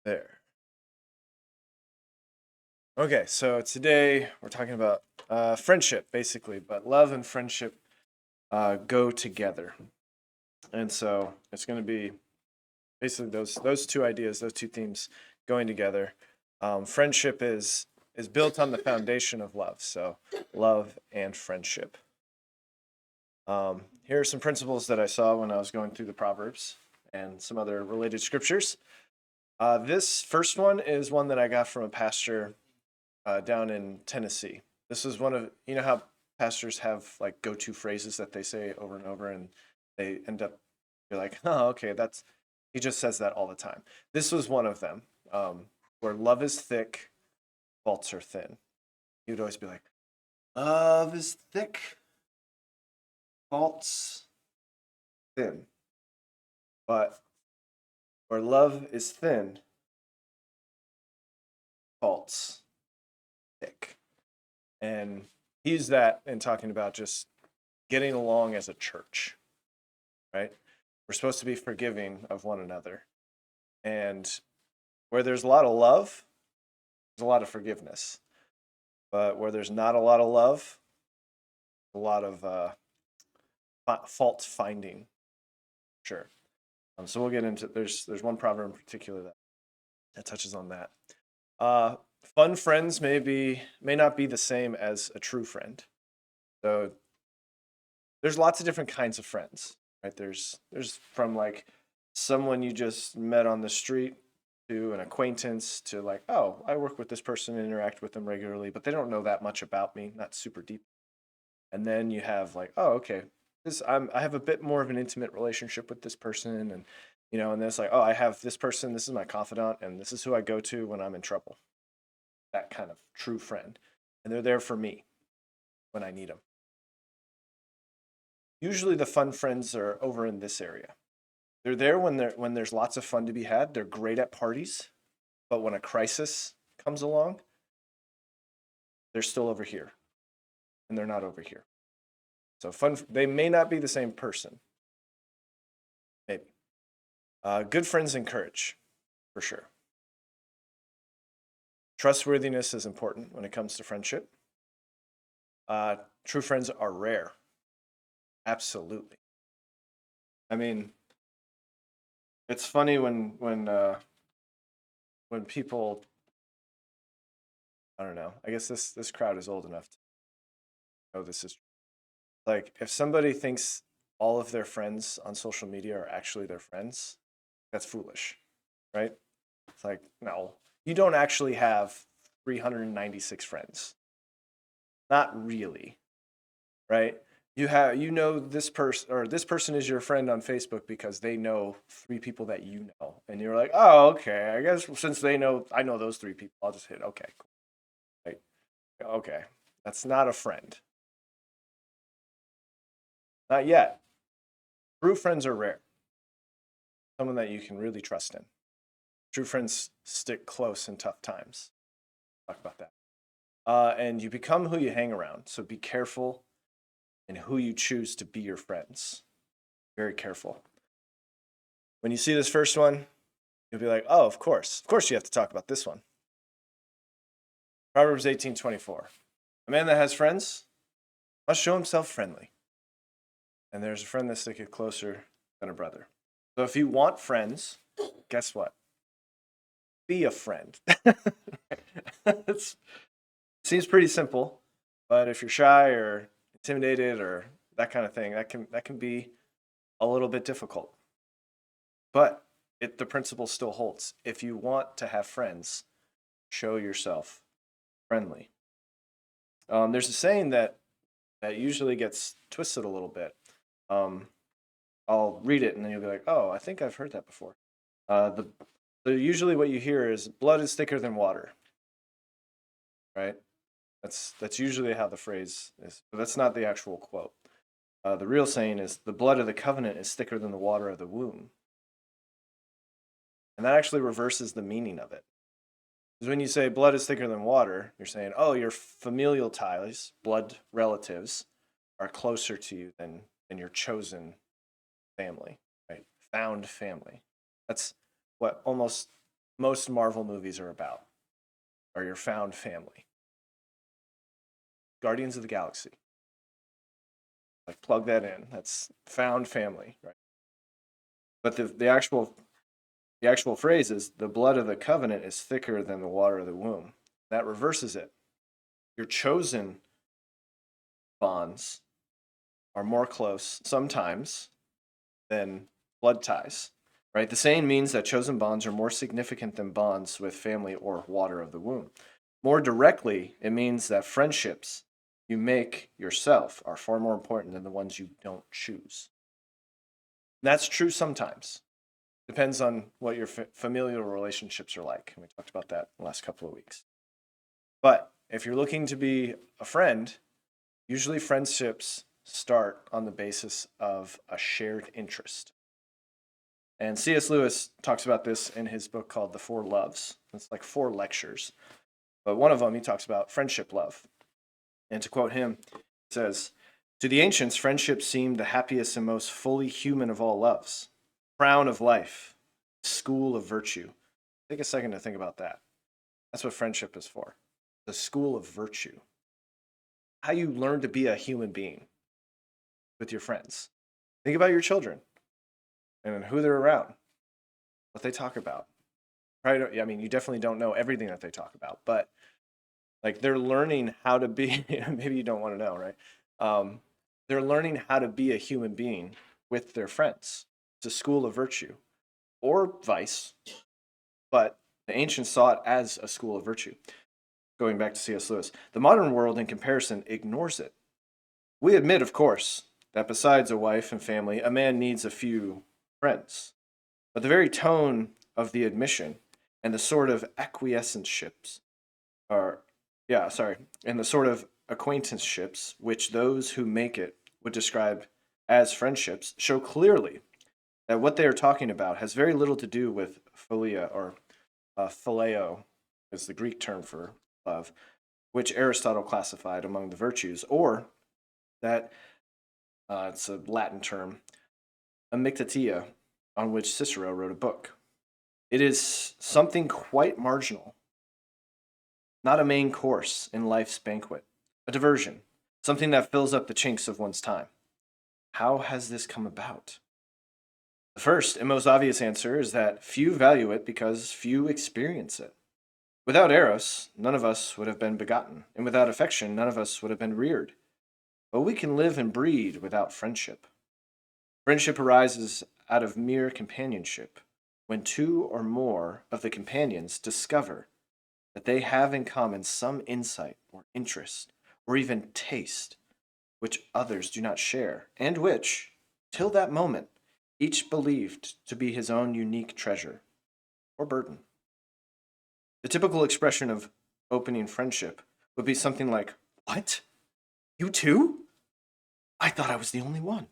There. Okay, so today we're talking about friendship, basically, but love and friendship go together, and so it's going to be basically those two ideas, those two themes going together. Friendship is built on the foundation of love, so love and friendship. Here are some principles that I saw when I was going through the Proverbs and some other related scriptures. This first one is one that I got from a pastor down in Tennessee. This is one of, you know how pastors have like go-to phrases that they say over and over, and they end up, you're like, oh, okay, he just says that all the time. This was one of them, where love is thick, faults are thin. He would always be like, love is thick, faults thin. But where love is thin, faults thick. And he used that in talking about just getting along as a church, right? We're supposed to be forgiving of one another. And where there's a lot of love, there's a lot of forgiveness. But where there's not a lot of love, a lot of fault finding, sure. So we'll get into there's one proverb in particular that touches on that. Fun friends may not be the same as a true friend. So there's lots of different kinds of friends, right? There's from like someone you just met on the street to an acquaintance to like, oh, I work with this person and interact with them regularly, but they don't know that much about me, not super deep. And then you have like, oh, okay, I have a bit more of an intimate relationship with this person, and and then it's like, oh, I have this person, this is my confidant, and this is who I go to when I'm in trouble. That kind of true friend, and they're there for me when I need them. Usually, the fun friends are over in this area. They're there when there's lots of fun to be had. They're great at parties, but when a crisis comes along, they're still over here, and they're not over here. So they may not be the same person. Maybe. Good friends encourage, for sure. Trustworthiness is important when it comes to friendship. True friends are rare. Absolutely. I mean, it's funny when people, I don't know. I guess this crowd is old enough to know this is like if somebody thinks all of their friends on social media are actually their friends, that's foolish, right? It's like, no, you don't actually have 396 friends. Not really, right? This person, or this person is your friend on Facebook because they know three people that you know, and you're like, oh, okay, I guess since I know those three people, I'll just hit okay, cool. Like, okay, that's not a friend, not yet. True friends are rare. Someone that you can really trust in. True friends stick close in tough times. Talk about that. And you become who you hang around. So be careful in who you choose to be your friends. Very careful. When you see this first one, you'll be like, oh, of course. Of course you have to talk about this one. Proverbs 18:24. A man that has friends must show himself friendly. And there's a friend that sticketh closer than a brother. So if you want friends, guess what? Be a friend. It seems pretty simple, but if you're shy or intimidated or that kind of thing, that can be a little bit difficult. But the principle still holds. If you want to have friends, show yourself friendly. There's a saying that usually gets twisted a little bit. I'll read it and then you'll be like, oh, I think I've heard that before. Usually what you hear is blood is thicker than water, right? That's usually how the phrase is, but that's not the actual quote. The real saying is the blood of the covenant is thicker than the water of the womb. And that actually reverses the meaning of it. Because when you say blood is thicker than water, you're saying, oh, your familial ties, blood relatives, are closer to you than your chosen family, right? Found family. That's what almost most Marvel movies are about, are your found family. Guardians of the Galaxy. Like plug that in. That's found family, right? But the actual phrase is the blood of the covenant is thicker than the water of the womb. That reverses it. Your chosen bonds are more close sometimes than blood ties, right? The saying means that chosen bonds are more significant than bonds with family or water of the womb. More directly, it means that friendships you make yourself are far more important than the ones you don't choose. That's true sometimes. Depends on what your familial relationships are like. And we talked about that in the last couple of weeks. But if you're looking to be a friend, usually friendships start on the basis of a shared interest. And C.S. Lewis talks about this in his book called The Four Loves. It's like 4 lectures. But one of them, he talks about friendship love. And to quote him, he says, "To the ancients, friendship seemed the happiest and most fully human of all loves, crown of life, school of virtue." Take a second to think about that. That's what friendship is for. The school of virtue. How you learn to be a human being with your friends. Think about your children and who they're around, what they talk about. Right? I mean, you definitely don't know everything that they talk about, but like they're learning how to be, maybe you don't want to know, right? They're learning how to be a human being with their friends. It's a school of virtue, or vice, but the ancients saw it as a school of virtue. Going back to C.S. Lewis, the modern world, in comparison, ignores it. We admit, of course, that besides a wife and family, a man needs a few friends. But the very tone of the admission and the sort of acquiescenceships are, and the sort of acquaintanceships which those who make it would describe as friendships show clearly that what they are talking about has very little to do with philia, or phileo is the Greek term for love, which Aristotle classified among the virtues, or that it's a Latin term, amictia, on which Cicero wrote a book. It is something quite marginal, not a main course in life's banquet, a diversion, something that fills up the chinks of one's time. How has this come about? The first and most obvious answer is that few value it because few experience it. Without Eros, none of us would have been begotten, and without affection, none of us would have been reared. But we can live and breed without friendship. Friendship arises out of mere companionship, when 2 or more of the companions discover that they have in common some insight or interest or even taste which others do not share, and which, till that moment, each believed to be his own unique treasure or burden. The typical expression of opening friendship would be something like, "What? You too? I thought I was the only one."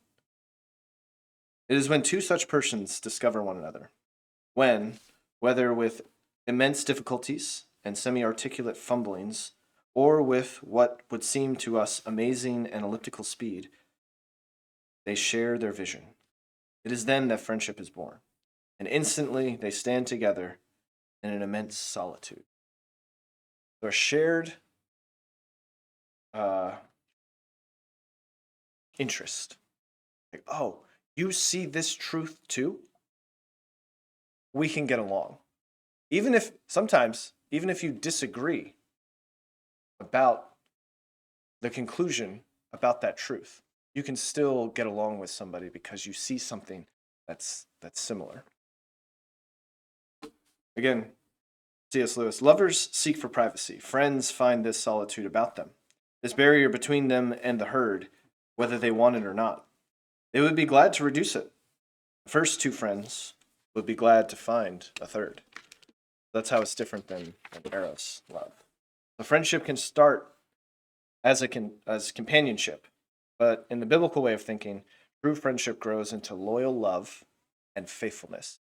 It is when 2 such persons discover one another, when, whether with immense difficulties and semi-articulate fumblings, or with what would seem to us amazing and elliptical speed, they share their vision. It is then that friendship is born, and instantly they stand together in an immense solitude. So a shared interest. Like, oh, you see this truth too? We can get along. Even if sometimes, even if you disagree about the conclusion about that truth, you can still get along with somebody because you see something that's similar. Again, C.S. Lewis, lovers seek for privacy. Friends find this solitude about them, this barrier between them and the herd, whether they want it or not. They would be glad to reduce it. The first 2 friends would be glad to find a third. That's how it's different than Eros love. The friendship can start as companionship, but in the biblical way of thinking, true friendship grows into loyal love and faithfulness.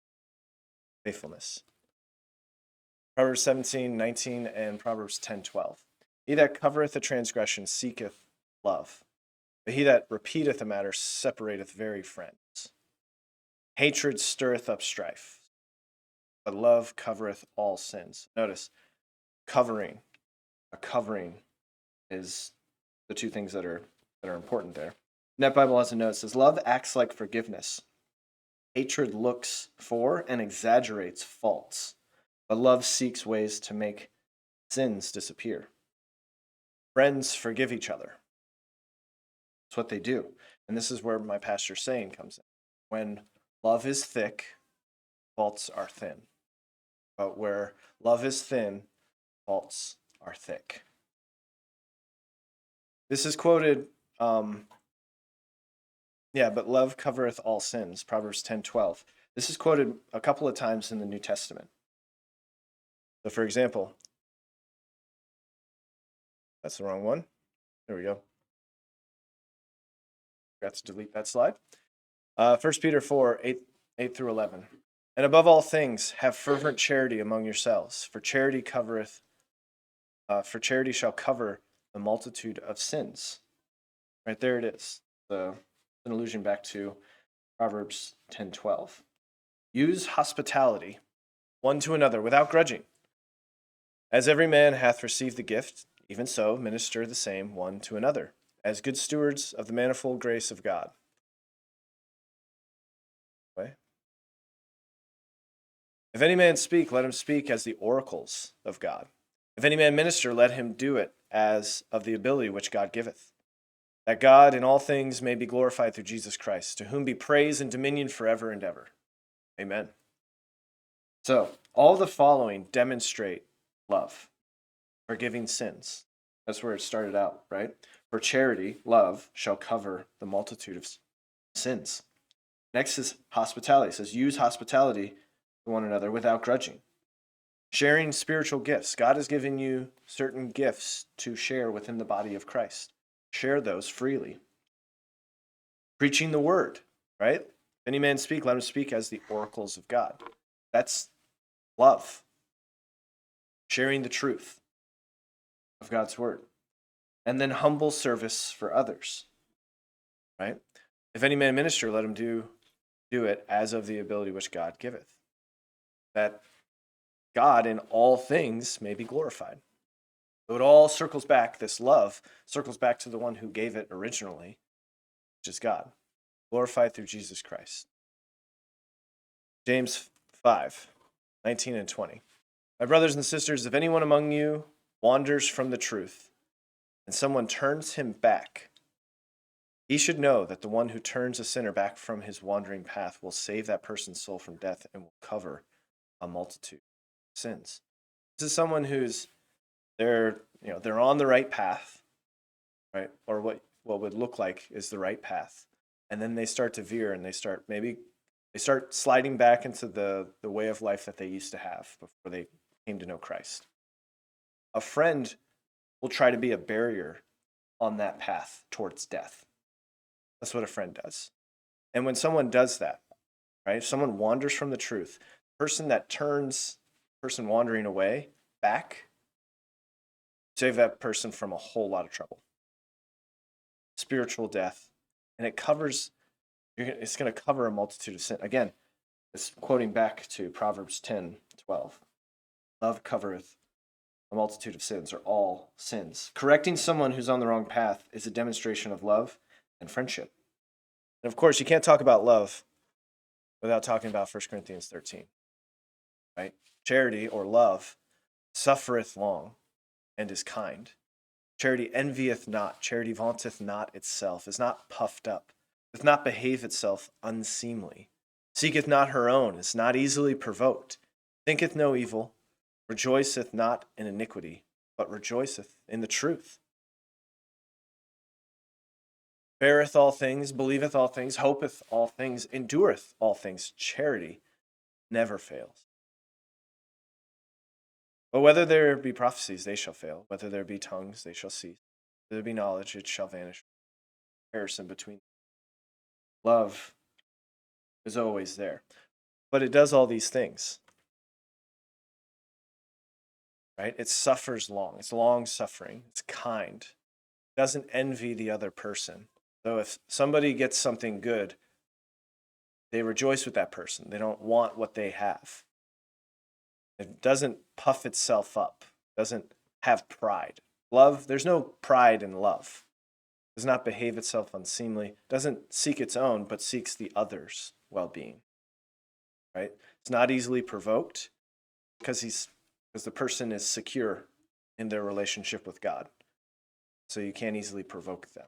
Proverbs 17:19 and Proverbs 10:12. He that covereth a transgression seeketh love, but he that repeateth a matter separateth very friends. Hatred stirreth up strife, but love covereth all sins. Notice, covering. A covering is the two things that are important there. Net Bible has a note. It says, love acts like forgiveness. Hatred looks for and exaggerates faults, but love seeks ways to make sins disappear. Friends forgive each other. That's what they do. And this is where my pastor's saying comes in. When love is thick, faults are thin. But where love is thin, faults are thick. This is quoted, but love covereth all sins, Proverbs 10:12. This is quoted a couple of times in the New Testament. So for example, that's the wrong one. There we go. Forgot to delete that slide. 1 Peter 4, 8 through 11. And above all things, have fervent charity among yourselves, for charity shall cover the multitude of sins. Right there it is. An allusion back to Proverbs 10:12. Use hospitality one to another without grudging. As every man hath received the gift, even so minister the same one to another, as good stewards of the manifold grace of God. Okay. If any man speak, let him speak as the oracles of God. If any man minister, let him do it as of the ability which God giveth, that God in all things may be glorified through Jesus Christ, to whom be praise and dominion forever and ever. Amen. So, all the following demonstrate love, forgiving sins. That's where it started out, right? For charity, love shall cover the multitude of sins. Next is hospitality. It says, use hospitality to one another without grudging. Sharing spiritual gifts. God has given you certain gifts to share within the body of Christ. Share those freely. Preaching the word, right? If any man speak, let him speak as the oracles of God. That's love. Sharing the truth of God's word. And then humble service for others, right? If any man minister, let him do it as of the ability which God giveth, that God in all things may be glorified. So it all circles back, this love circles back to the one who gave it originally, which is God, glorified through Jesus Christ. James 5:19 and 20. My brothers and sisters, if anyone among you wanders from the truth, and someone turns him back, he should know that the one who turns a sinner back from his wandering path will save that person's soul from death and will cover a multitude of sins. This is someone who's they're on the right path, right? Or what would look like is the right path. And then they start to veer and they start sliding back into the way of life that they used to have before they came to know Christ. A friend will try to be a barrier on that path towards death. That's what a friend does. And when someone does that, right? If someone wanders from the truth, person wandering away back, save that person from a whole lot of trouble. Spiritual death. And it's going to cover a multitude of sin. Again, it's quoting back to Proverbs 10:12. Love covereth a multitude of sins, or all sins. Correcting someone who's on the wrong path is a demonstration of love and friendship. And of course, you can't talk about love without talking about 1 Corinthians 13, right? Charity, or love, suffereth long and is kind. Charity envieth not. Charity vaunteth not itself, is not puffed up, doth not behave itself unseemly, seeketh not her own, is not easily provoked, thinketh no evil, rejoiceth not in iniquity, but rejoiceth in the truth. Beareth all things, believeth all things, hopeth all things, endureth all things. Charity never fails. But whether there be prophecies, they shall fail. Whether there be tongues, they shall cease. Whether there be knowledge, it shall vanish. Comparison between love is always there. But it does all these things, right? It suffers long. It's long suffering. It's kind. It doesn't envy the other person. So if somebody gets something good, they rejoice with that person. They don't want what they have. It doesn't puff itself up, doesn't have pride. Love, there's no pride in love. Does not behave itself unseemly, doesn't seek its own, but seeks the other's well-being. Right? It's not easily provoked because the person is secure in their relationship with God. So you can't easily provoke them.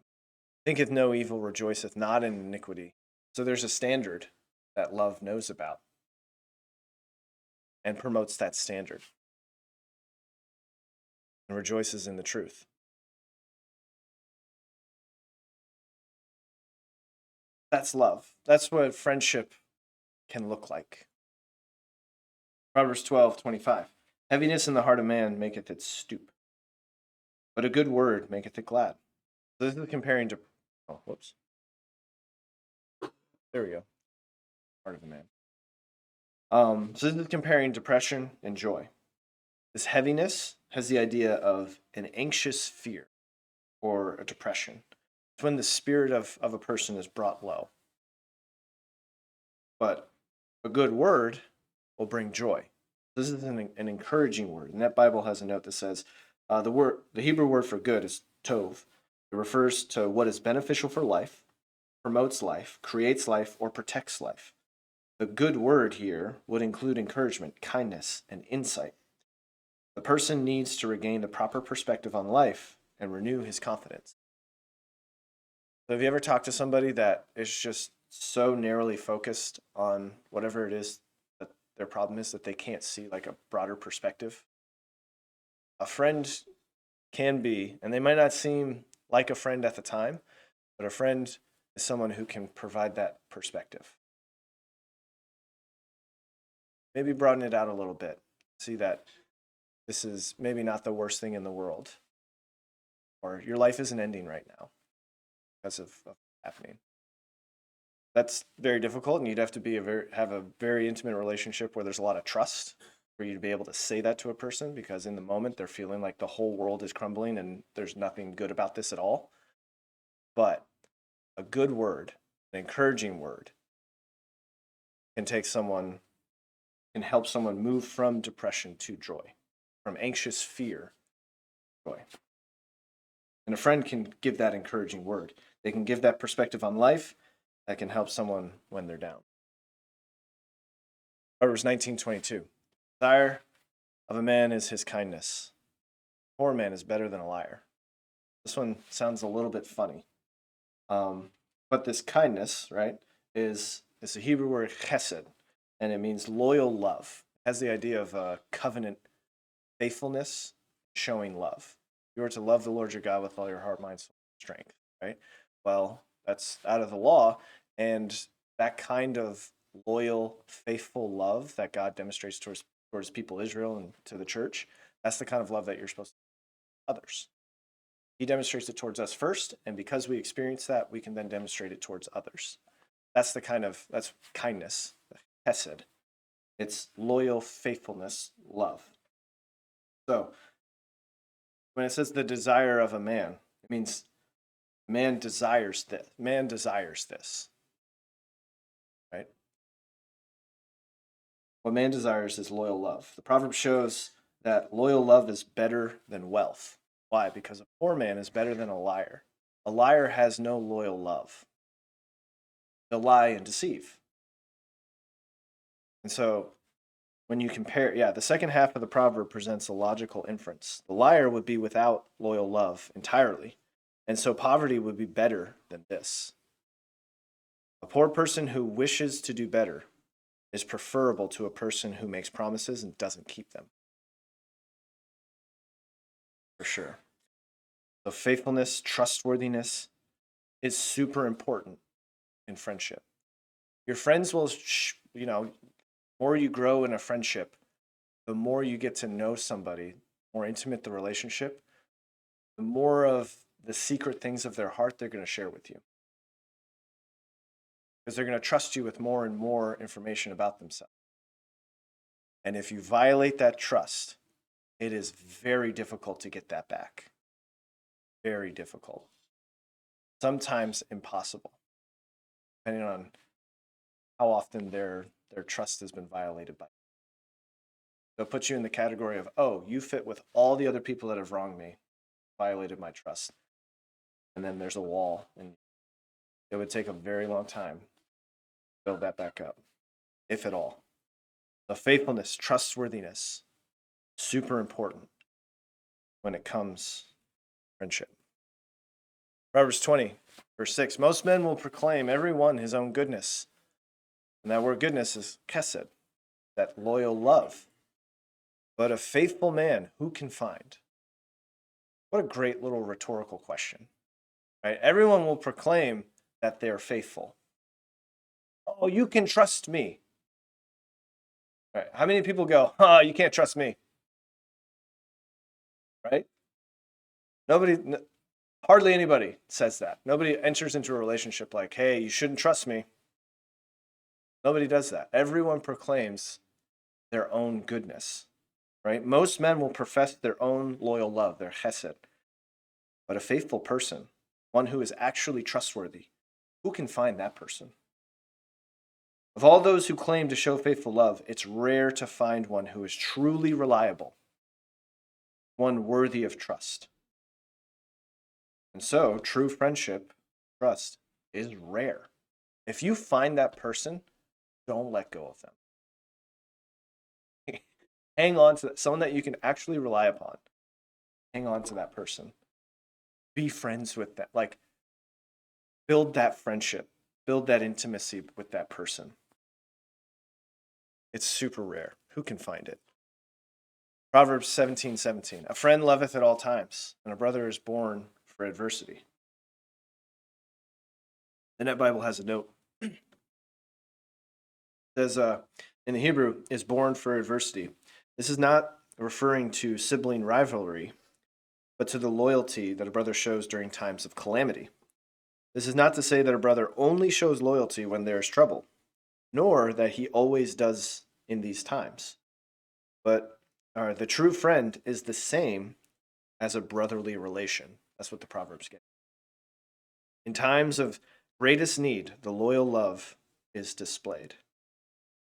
Thinketh no evil, rejoiceth not in iniquity. So there's a standard that love knows about and promotes that standard and rejoices in the truth. That's love. That's what friendship can look like. Proverbs 12:25. Heaviness in the heart of man maketh it stoop, but a good word maketh it glad. So this is comparing to, whoops. There we go. Heart of a man. So this is comparing depression and joy. This heaviness has the idea of an anxious fear or a depression. It's when the spirit of a person is brought low. But a good word will bring joy. This is an encouraging word. And that Bible has a note that says the Hebrew word for good is tov. It refers to what is beneficial for life, promotes life, creates life, or protects life. The good word here would include encouragement, kindness, and insight. The person needs to regain the proper perspective on life and renew his confidence. So have you ever talked to somebody that is just so narrowly focused on whatever it is that their problem is that they can't see like a broader perspective? A friend can be, and they might not seem like a friend at the time, but a friend is someone who can provide that perspective. Maybe broaden it out a little bit. See that this is maybe not the worst thing in the world, or your life isn't ending right now because of happening. That's very difficult, and you'd have to have a very intimate relationship where there's a lot of trust for you to be able to say that to a person, because in the moment they're feeling like the whole world is crumbling and there's nothing good about this at all. But a good word, an encouraging word, can help someone move from depression to joy, from anxious fear, joy. And a friend can give that encouraging word. They can give that perspective on life that can help someone when they're down. Proverbs 19:22. Desire of a man is his kindness. A poor man is better than a liar. This one sounds a little bit funny. But this kindness, right, is a Hebrew word chesed, and it means loyal love. It has the idea of covenant faithfulness, showing love. You are to love the Lord your God with all your heart, mind, soul, and strength, right? Well, that's out of the law, and that kind of loyal, faithful love that God demonstrates towards people Israel and to the church, that's the kind of love that you're supposed to give others. He demonstrates it towards us first, and because we experience that, we can then demonstrate it towards others. That's kindness, hesed. It's loyal faithfulness, love. So when it says the desire of a man, it means man desires this. Man desires this. Right? What man desires is loyal love. The proverb shows that loyal love is better than wealth. Why? Because a poor man is better than a liar. A liar has no loyal love. They'll lie and deceive. And so when you compare, the second half of the proverb presents a logical inference. The liar would be without loyal love entirely, and so poverty would be better than this. A poor person who wishes to do better is preferable to a person who makes promises and doesn't keep them. For sure. So faithfulness, trustworthiness is super important in friendship. Your friends will, more you grow in a friendship, the more you get to know somebody, more intimate the relationship, the more of the secret things of their heart they're going to share with you. Because they're going to trust you with more and more information about themselves. And if you violate that trust, it is very difficult to get that back. Very difficult. Sometimes impossible, depending on how often their trust has been violated by you. They'll put you in the category of, oh, you fit with all the other people that have wronged me, violated my trust. And then there's a wall, and it would take a very long time to build that back up, if at all. The faithfulness, trustworthiness, super important when it comes to friendship. Proverbs 20, verse 6. Most men will proclaim every one his own goodness. And that word goodness is chesed, that loyal love. But a faithful man, who can find? What a great little rhetorical question. Right? Everyone will proclaim that they're faithful. Oh, you can trust me. Right? How many people go, oh, you can't trust me? Right? Hardly anybody says that. Nobody enters into a relationship like, hey, you shouldn't trust me. Nobody does that. Everyone proclaims their own goodness, right? Most men will profess their own loyal love, their chesed. But a faithful person, one who is actually trustworthy, who can find that person? Of all those who claim to show faithful love, it's rare to find one who is truly reliable, one worthy of trust. And so, true friendship, trust, is rare. If you find that person, don't let go of them. Hang on to someone that you can actually rely upon. Hang on to that person. Be friends with that. Like, build that friendship. Build that intimacy with that person. It's super rare. Who can find it? Proverbs 17:17. A friend loveth at all times, and a brother is born for adversity. The Net Bible has a note. It says, in the Hebrew, is born for adversity. This is not referring to sibling rivalry, but to the loyalty that a brother shows during times of calamity. This is not to say that a brother only shows loyalty when there is trouble, nor that he always does in these times. But the true friend is the same as a brotherly relation. That's what the Proverbs get. In times of greatest need, the loyal love is displayed.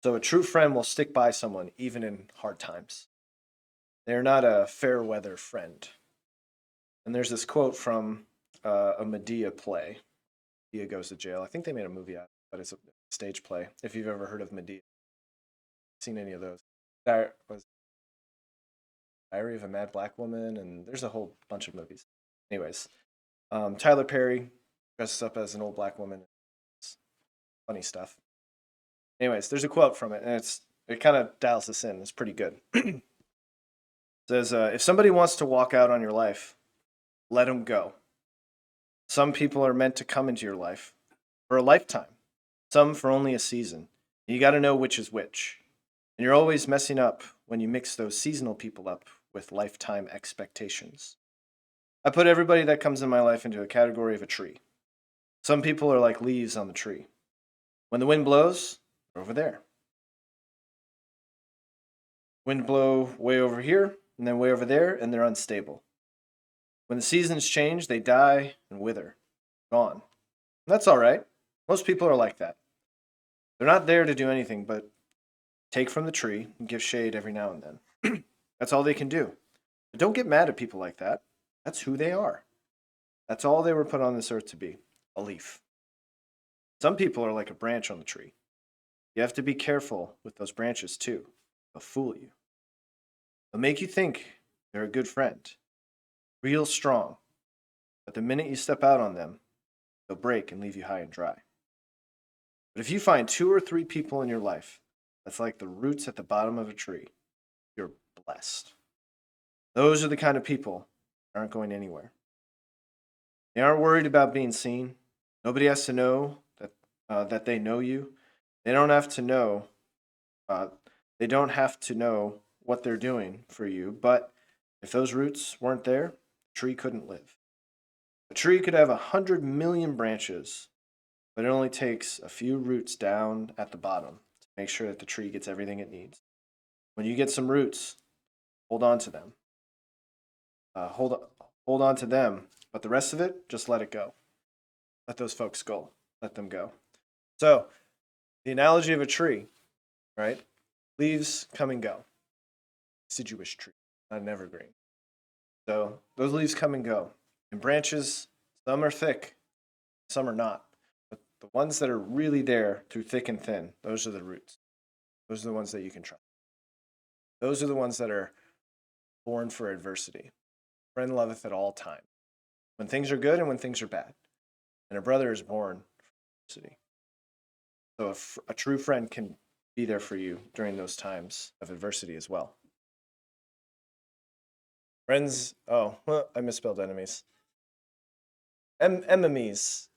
So a true friend will stick by someone even in hard times. They're not a fair weather friend. And there's this quote from a Medea play. Medea Goes to Jail. I think they made a movie out of it, but it's a stage play. If you've ever heard of Medea, seen any of those. That was Diary of a Mad Black Woman, and there's a whole bunch of movies. Anyways, Tyler Perry dresses up as an old black woman. It's funny stuff. Anyways, there's a quote from it, and it kind of dials this in. It's pretty good. It says, if somebody wants to walk out on your life, let them go. Some people are meant to come into your life for a lifetime, some for only a season. You got to know which is which. And you're always messing up when you mix those seasonal people up with lifetime expectations. I put everybody that comes in my life into a category of a tree. Some people are like leaves on the tree. When the wind blows, they're over there. Wind blow way over here, and then way over there, and they're unstable. When the seasons change, they die and wither. Gone. And that's all right. Most people are like that. They're not there to do anything but take from the tree and give shade every now and then. That's all they can do. But don't get mad at people like that. That's who they are. That's all they were put on this earth to be, a leaf. Some people are like a branch on the tree. You have to be careful with those branches too. They'll fool you. They'll make you think they're a good friend, real strong. But the minute you step out on them, they'll break and leave you high and dry. But if you find 2 or 3 people in your life that's like the roots at the bottom of a tree, you're blessed. Those are the kind of people that aren't going anywhere. They aren't worried about being seen. Nobody has to know that they know you. They don't have to know. They don't have to know what they're doing for you. But if those roots weren't there, the tree couldn't live. A tree could have 100 million branches, but it only takes a few roots down at the bottom to make sure that the tree gets everything it needs. When you get some roots, hold on to them. Hold on to them, but the rest of it, just let it go. Let those folks go. Let them go. So, the analogy of a tree, right? Leaves come and go. deciduous tree, not an evergreen. So those leaves come and go. And branches, some are thick, some are not. But the ones that are really there through thick and thin, those are the roots. Those are the ones that you can trust. Those are the ones that are born for adversity. Friend loveth at all times, when things are good and when things are bad. And a brother is born for adversity. So a true friend can be there for you during those times of adversity as well. Friends, oh, well, I misspelled enemies. Enemies.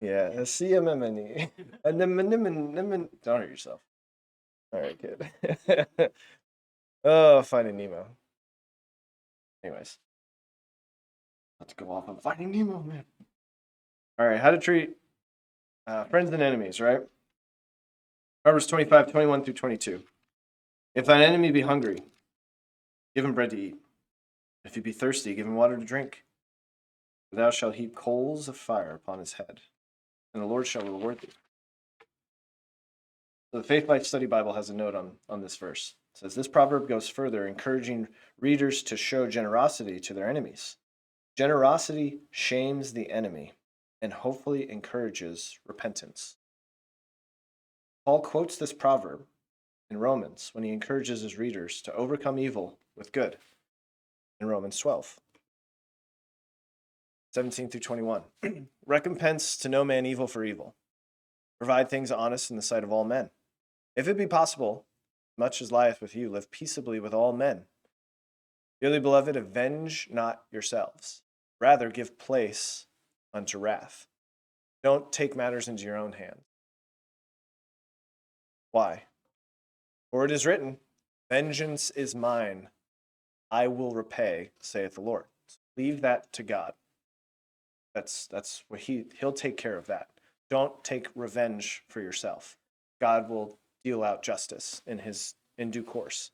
Yeah, C-M-M-N-E. Don't hurt yourself. All right, kid. Oh, Finding Nemo. Anyways, let's go off on Finding Nemo, man. All right, how to treat friends and enemies, right? Proverbs 25, 21 through 22. If thine enemy be hungry, give him bread to eat. If he be thirsty, give him water to drink. For thou shalt heap coals of fire upon his head, and the Lord shall reward thee. So the Faith Life Study Bible has a note on this verse. It says, this proverb goes further, encouraging readers to show generosity to their enemies. Generosity shames the enemy and hopefully encourages repentance. Paul quotes this proverb in Romans when he encourages his readers to overcome evil with good in Romans 12. 17 through 21. Recompense to no man evil for evil. Provide things honest in the sight of all men. If it be possible, much as lieth with you, live peaceably with all men. Dearly beloved, avenge not yourselves. Rather, give place unto wrath. Don't take matters into your own hands. Why? For it is written, vengeance is mine, I will repay, saith the Lord. So leave that to God. That's what he'll take care of that. Don't take revenge for yourself. God will deal out justice in due course.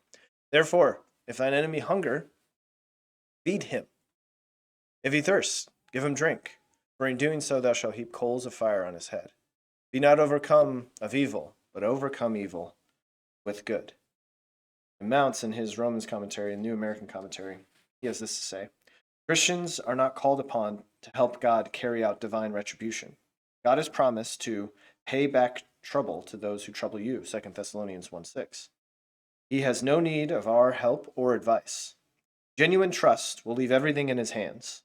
Therefore, if thine enemy hunger, feed him. If he thirst, give him drink. For in doing so thou shalt heap coals of fire on his head. Be not overcome of evil, but overcome evil with good. And Mounts, in his Romans commentary and New American commentary, he has this to say: Christians are not called upon to help God carry out divine retribution. God has promised to pay back trouble to those who trouble you, 2 Thessalonians 1:6. He has no need of our help or advice. Genuine trust will leave everything in his hands.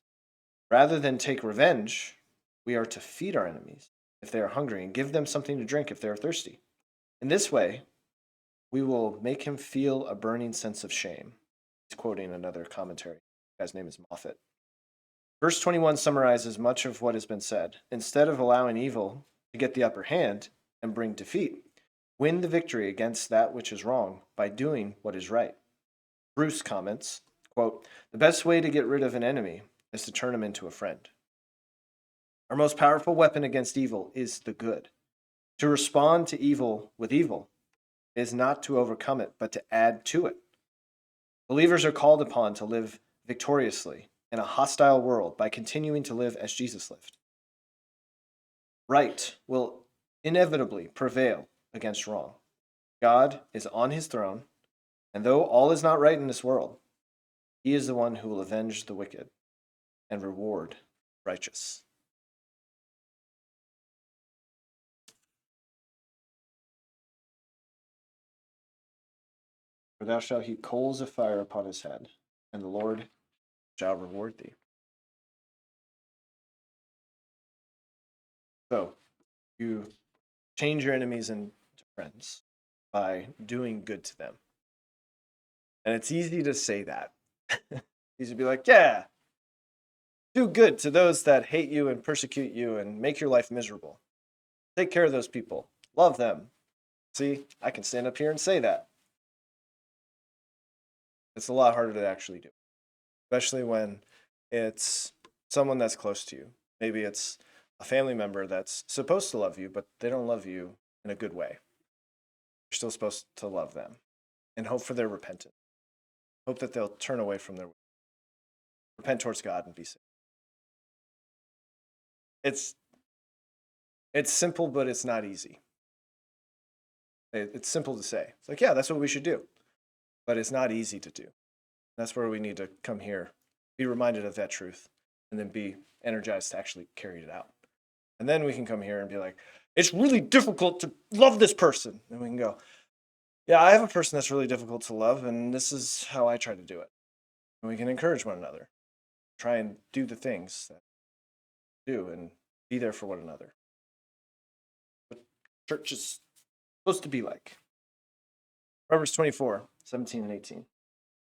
Rather than take revenge, we are to feed our enemies if they are hungry and give them something to drink if they are thirsty. In this way, we will make him feel a burning sense of shame. He's quoting another commentary. The guy's name is Moffat. Verse 21 summarizes much of what has been said. Instead of allowing evil to get the upper hand and bring defeat, win the victory against that which is wrong by doing what is right. Bruce comments, quote, the best way to get rid of an enemy is to turn him into a friend. Our most powerful weapon against evil is the good. To respond to evil with evil is not to overcome it, but to add to it. Believers are called upon to live victoriously in a hostile world by continuing to live as Jesus lived. Right will inevitably prevail against wrong. God is on his throne, and though all is not right in this world, he is the one who will avenge the wicked and reward the righteous. For thou shalt heap coals of fire upon his head, and the Lord shall reward thee. So, you change your enemies into friends by doing good to them. And it's easy to say that. Easy to be like, yeah, do good to those that hate you and persecute you and make your life miserable. Take care of those people. Love them. See, I can stand up here and say that. It's a lot harder to actually do, especially when it's someone that's close to you. Maybe it's a family member that's supposed to love you, but they don't love you in a good way. You're still supposed to love them and hope for their repentance. Hope that they'll turn away from their repent towards God and be saved. It's simple, but it's not easy. It's simple to say. It's like, yeah, that's what we should do. But it's not easy to do. That's where we need to come here, be reminded of that truth, and then be energized to actually carry it out. And then we can come here and be like, it's really difficult to love this person. And we can go, yeah, I have a person that's really difficult to love, and this is how I try to do it. And we can encourage one another, try and do the things that we do and be there for one another. What church is supposed to be like. Proverbs 24:17-18.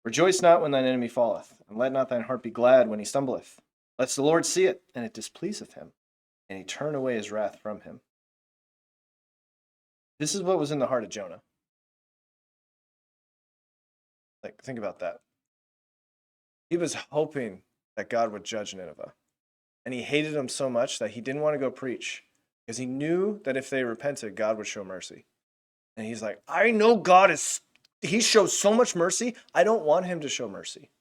Rejoice not when thine enemy falleth, and let not thine heart be glad when he stumbleth. Lest the Lord see it, and it displeaseth him, and he turn away his wrath from him. This is what was in the heart of Jonah. Like, think about that. He was hoping that God would judge Nineveh. And he hated them so much that he didn't want to go preach because he knew that if they repented, God would show mercy. And he's like, I know he shows so much mercy. I don't want him to show mercy.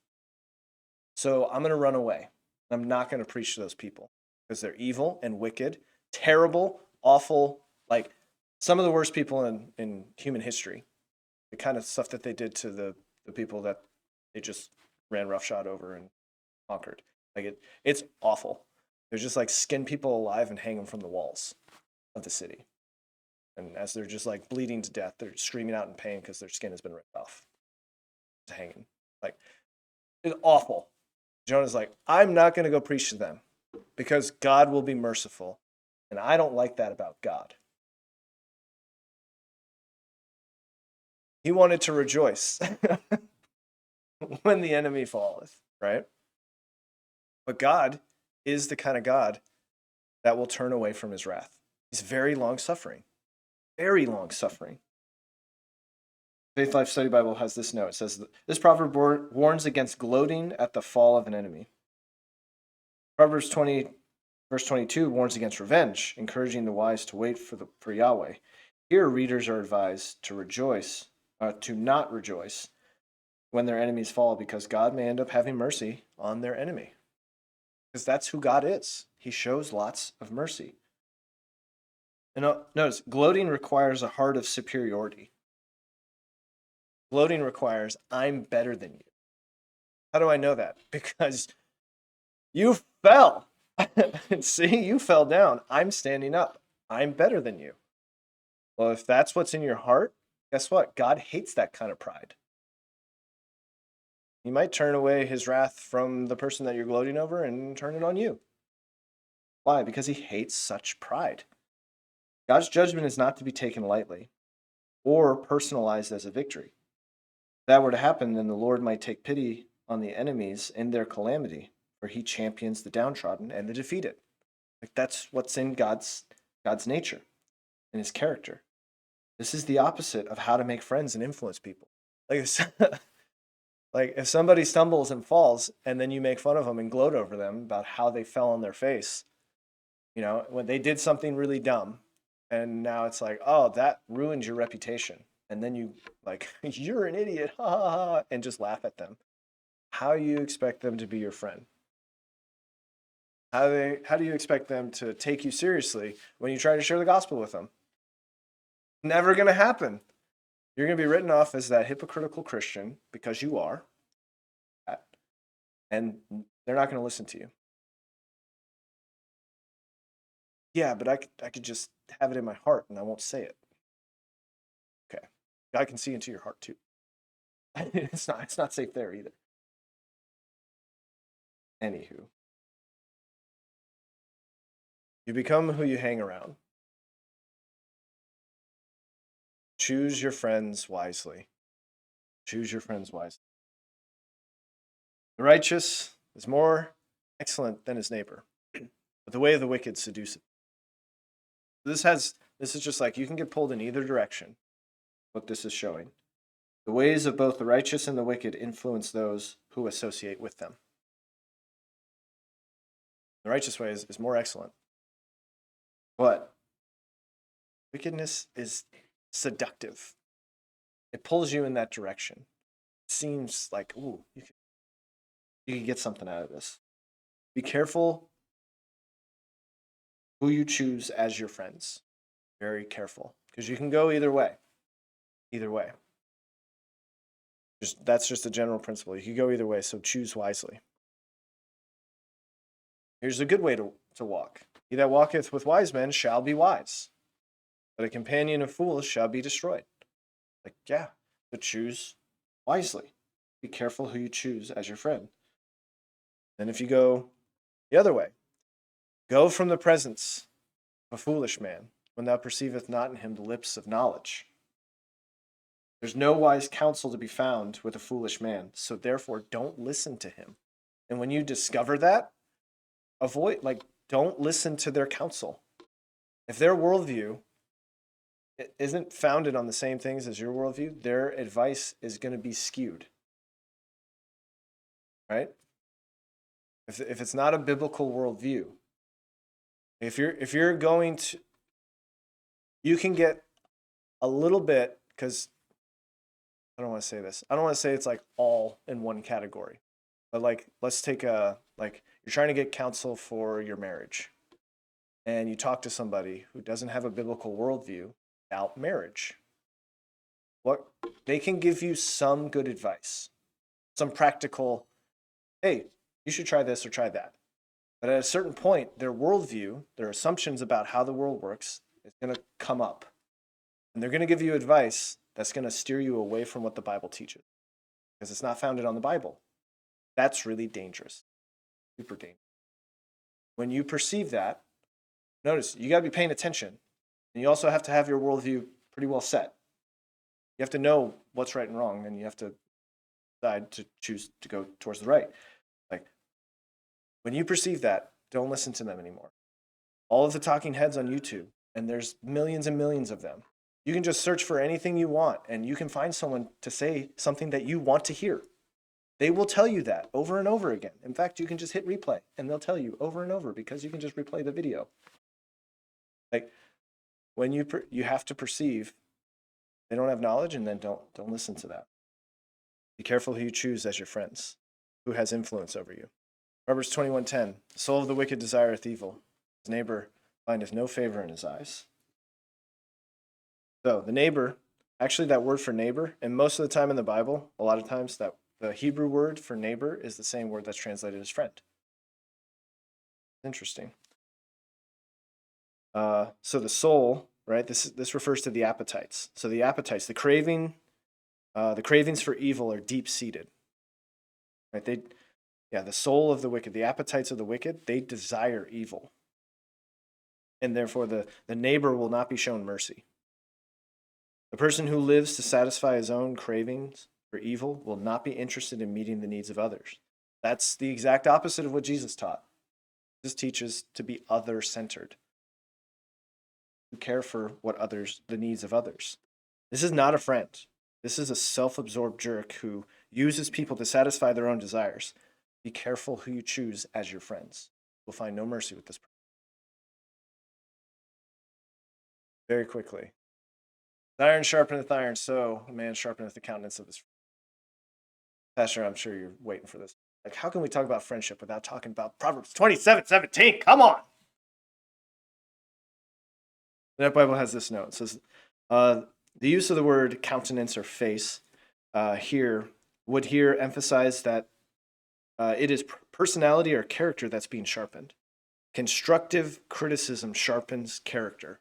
So I'm going to run away. I'm not going to preach to those people because they're evil and wicked, terrible, awful, like some of the worst people in human history. The kind of stuff that they did to the people that they just ran roughshod over and conquered. Like it's awful. They're just like skin people alive and hang them from the walls of the city. And as they're just like bleeding to death, they're screaming out in pain because their skin has been ripped off. It's hanging. Like, it's awful. Jonah's like, I'm not going to go preach to them because God will be merciful. And I don't like that about God. He wanted to rejoice when the enemy falleth, right? But God is the kind of God that will turn away from his wrath. He's very long-suffering. Very long-suffering. Faith Life Study Bible has this note. It says, this proverb warns against gloating at the fall of an enemy. Proverbs 20, verse 22 warns against revenge, encouraging the wise to wait for Yahweh. Here, readers are advised to not rejoice when their enemies fall, because God may end up having mercy on their enemy. Because that's who God is. He shows lots of mercy. And notice, gloating requires a heart of superiority. Gloating requires, I'm better than you. How do I know that? Because you fell. See, you fell down. I'm standing up. I'm better than you. Well, if that's what's in your heart, guess what? God hates that kind of pride. He might turn away his wrath from the person that you're gloating over and turn it on you. Why? Because he hates such pride. God's judgment is not to be taken lightly or personalized as a victory. If that were to happen, then the Lord might take pity on the enemies in their calamity, for he champions the downtrodden and the defeated. Like, that's what's in God's nature and his character. This is the opposite of how to make friends and influence people. Like if somebody stumbles and falls and then you make fun of them and gloat over them about how they fell on their face, when they did something really dumb, and now it's like, oh, that ruined your reputation. And then you like, you're an idiot, ha ha ha, and just laugh at them. How do you expect them to be your friend? How do you expect them to take you seriously when you try to share the gospel with them? Never going to happen. You're going to be written off as that hypocritical Christian because you are. And they're not going to listen to you. Yeah, but I could just have it in my heart and I won't say it. Okay. God can see into your heart too. It's not safe there either. Anywho. You become who you hang around. Choose your friends wisely. Choose your friends wisely. The righteous is more excellent than his neighbor, but the way of the wicked seduceth. This is just like, you can get pulled in either direction. What this is showing. The ways of both the righteous and the wicked influence those who associate with them. The righteous way is more excellent. But wickedness is seductive. It pulls you in that direction. It seems like, ooh, you can get something out of this. Be careful who you choose as your friends. Very careful, because you can go either way. either way. That's just a general principle. You can go either way, so choose wisely. Here's a good way to walk. He that walketh with wise men shall be wise, but a companion of fools shall be destroyed. Like, yeah, so choose wisely. Be careful who you choose as your friend. And if you go the other way, go from the presence of a foolish man, when thou perceiveth not in him the lips of knowledge. There's no wise counsel to be found with a foolish man, so therefore don't listen to him. And when you discover that, don't listen to their counsel. If their worldview isn't founded on the same things as your worldview, their advice is going to be skewed, right? If it's not a biblical worldview, if you're going to, you can get a little bit, because I don't want to say this. I don't want to say it's like all in one category, but like, let's take you're trying to get counsel for your marriage, and you talk to somebody who doesn't have a biblical worldview about marriage. What they can give you some good advice, some practical, hey, you should try this or try that. But at a certain point, their worldview, their assumptions about how the world works is going to come up. And they're going to give you advice that's going to steer you away from what the Bible teaches, because it's not founded on the Bible. That's really dangerous, super dangerous. When you perceive that, notice you got to be paying attention. And you also have to have your worldview pretty well set. You have to know what's right and wrong, and you have to decide to choose to go towards the right. Like, when you perceive that, don't listen to them anymore. All of the talking heads on YouTube, and there's millions and millions of them. You can just search for anything you want, and you can find someone to say something that you want to hear. They will tell you that over and over again. In fact, you can just hit replay, and they'll tell you over and over, because you can just replay the video. Like, when you have to perceive they don't have knowledge, and then don't listen to that. Be careful who you choose as your friends, who has influence over you. Proverbs 21:10, the soul of the wicked desireth evil. His neighbor findeth no favor in his eyes. So the neighbor, actually that word for neighbor, and most of the time in the Bible, a lot of times that the Hebrew word for neighbor is the same word that's translated as friend. Interesting. So the soul, right? This refers to the appetites. So the appetites, the cravings for evil are deep-seated. Right? The soul of the wicked, the appetites of the wicked, they desire evil. And therefore the neighbor will not be shown mercy. The person who lives to satisfy his own cravings for evil will not be interested in meeting the needs of others. That's the exact opposite of what Jesus taught. Jesus teaches to be other-centered, to care for the needs of others. This is not a friend. This is a self-absorbed jerk who uses people to satisfy their own desires. Be careful who you choose as your friends. You'll find no mercy with this person. Very quickly. Iron sharpeneth iron, so a man sharpeneth the countenance of his friend. Pastor, I'm sure you're waiting for this. Like, how can we talk about friendship without talking about Proverbs 27:17? Come on! That Bible has this note. It says, the use of the word countenance or face would emphasize that it is personality or character that's being sharpened. Constructive criticism sharpens character.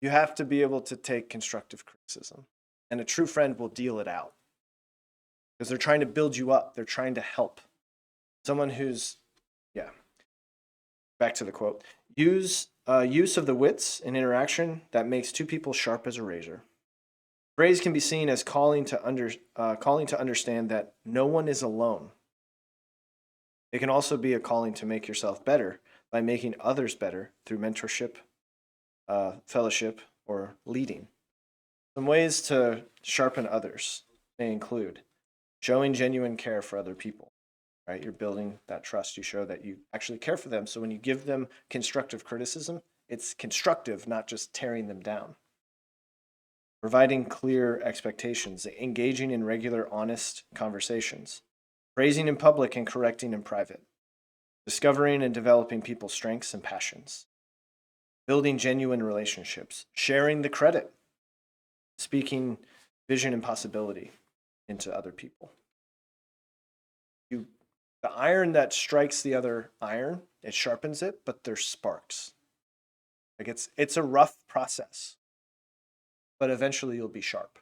You have to be able to take constructive criticism, and a true friend will deal it out, because they're trying to build you up. They're trying to help. Someone who's, back to the quote, use of the wits in interaction that makes two people sharp as a razor. Phrase can be seen as calling to understand that no one is alone. It can also be a calling to make yourself better by making others better through mentorship, fellowship, or leading. Some ways to sharpen others may include showing genuine care for other people, right? You're building that trust. You show that you actually care for them. So when you give them constructive criticism, it's constructive, not just tearing them down. Providing clear expectations, engaging in regular, honest conversations, praising in public and correcting in private, discovering and developing people's strengths and passions, building genuine relationships, sharing the credit, speaking vision and possibility into other people. The iron that strikes the other iron, it sharpens it, but there's sparks. Like it's a rough process, but eventually you'll be sharp.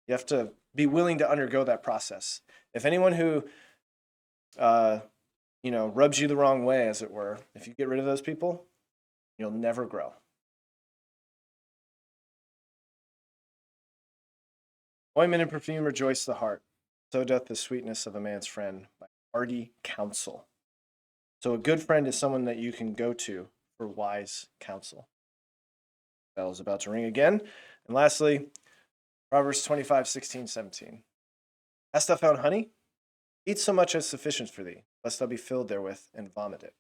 You have to be willing to undergo that process. If anyone who rubs you the wrong way, as it were, if you get rid of those people, you'll never grow. Ointment and perfume rejoice the heart. So doth the sweetness of a man's friend by hearty counsel. So a good friend is someone that you can go to for wise counsel. Bell is about to ring again. And lastly, Proverbs 25, 16, 17. Hast thou found honey? Eat so much as sufficient for thee, lest thou be filled therewith and vomit it.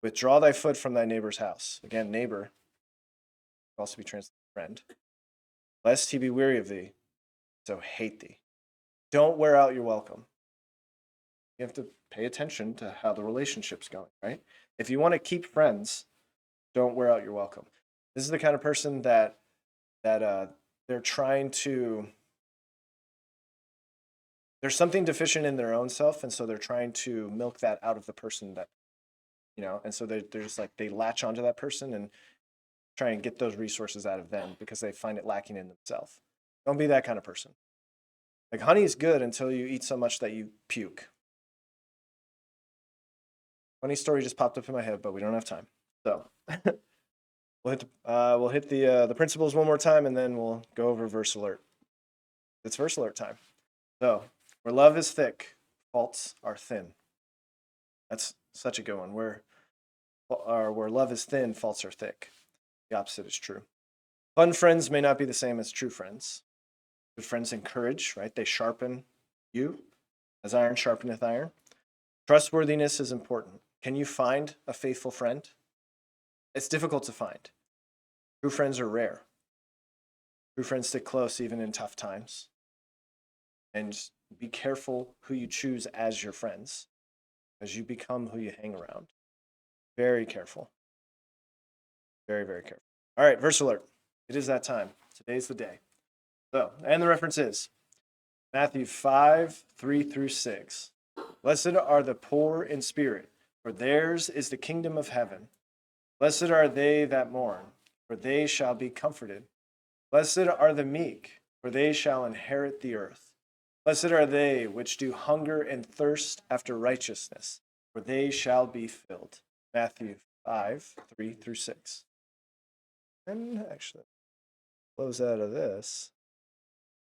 Withdraw thy foot from thy neighbor's house. Again, neighbor can also be translated friend. Lest he be weary of thee, so hate thee. Don't wear out your welcome. You have to pay attention to how the relationship's going, right? If you want to keep friends, don't wear out your welcome. This is the kind of person that they're trying to. There's something deficient in their own self, and so they're trying to milk that out of the person that, and so they're just like they latch onto that person and try and get those resources out of them because they find it lacking in themselves. Don't be that kind of person. Like honey is good until you eat so much that you puke. Funny story just popped up in my head, but we don't have time. So we'll hit the principles one more time, and then we'll go over verse alert. It's verse alert time. So where love is thick, faults are thin. That's such a good one. Where love is thin, faults are thick. The opposite is true. Fun friends may not be the same as true friends. Good friends encourage, right? They sharpen you as iron sharpeneth iron. Trustworthiness is important. Can you find a faithful friend? It's difficult to find. True friends are rare. True friends stick close even in tough times. And be careful who you choose as your friends, as you become who you hang around. Very careful. Very, very careful. All right, verse alert. It is that time. Today's the day. So, and the reference is Matthew 5, 3 through 6. Blessed are the poor in spirit, for theirs is the kingdom of heaven. Blessed are they that mourn, for they shall be comforted. Blessed are the meek, for they shall inherit the earth. Blessed are they which do hunger and thirst after righteousness, for they shall be filled. Matthew 5, 3 through 6. And actually, close out of this.